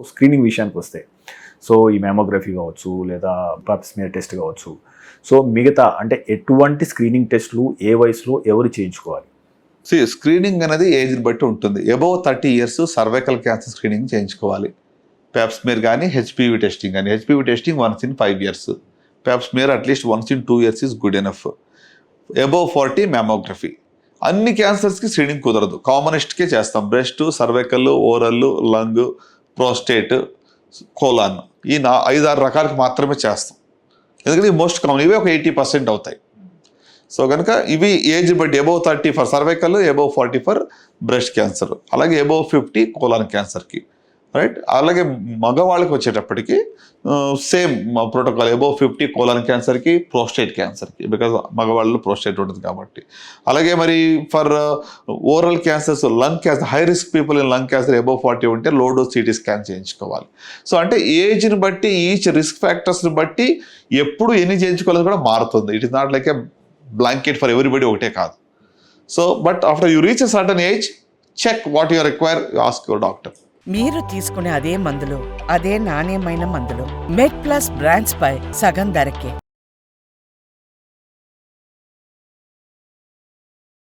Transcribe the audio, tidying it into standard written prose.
Screening విషయానికి వస్తే so ఈ మ్యామోగ్రఫీ కావచ్చు లేదా పాప్స్మియర్ టెస్ట్ కావచ్చు, సో మిగతా అంటే ఎటువంటి స్క్రీనింగ్ టెస్టులు ఏ వయసులో ఎవరు చేయించుకోవాలి? స్క్రీనింగ్ అనేది ఏజ్ని బట్టి ఉంటుంది. Above 30 years cervical cancer screening చేయించుకోవాలి. పాప్స్మియర్ కానీ హెచ్పివి టెస్టింగ్ కానీ, HPV testing once in 5 years, Pap smear at least once in 2 years is good enough. Above 40 mammography. అన్ని క్యాన్సర్స్కి స్క్రీనింగ్ కుదరదు, కామనెస్ట్కే చేస్తాం. Breast, cervical, oral, lung, prostate, colon, ఈ 5-6 రకాలకు మాత్రమే చేస్తాం. ఎందుకంటే మోస్ట్ కామన్, ఇవే ఒక 80% అవుతాయి. సో కనుక ఇవి ఏజ్ బట్టి above 30 for cervical, above 40 for breast cancer, అలాగే అబౌవ్ 50 కోలాన్ క్యాన్సర్కి, రైట్. అలాగే మగవాళ్ళకి వచ్చేటప్పటికి సేమ్ ప్రోటోకాల్, అబౌవ్ 50 కోలాన్ క్యాన్సర్కి, ప్రోస్టేట్ క్యాన్సర్కి, బికాజ్ మగవాళ్ళలో ప్రోస్టేట్ ఉంటుంది కాబట్టి. అలాగే మరి for oral cancers, lung cancer, high risk people in lung cancer above 40 ఉంటే లో డోస్ సిటీ స్కాన్ చేయించుకోవాలి. సో అంటే ఏజ్ని బట్టి, ఈచ్ రిస్క్ ఫ్యాక్టర్స్ని బట్టి ఎప్పుడు ఎన్ని చేయించుకోవాలని కూడా మారుతుంది. It is not like a blanket for everybody, ఒకటే కాదు. So but after you reach a certain age, check what you require, ask your doctor. మీరు తీసుకునే అదే మందులు, అదే నాణ్యమైన మందులు MedPlus బ్రాండ్స్ పై సగం ధరకే.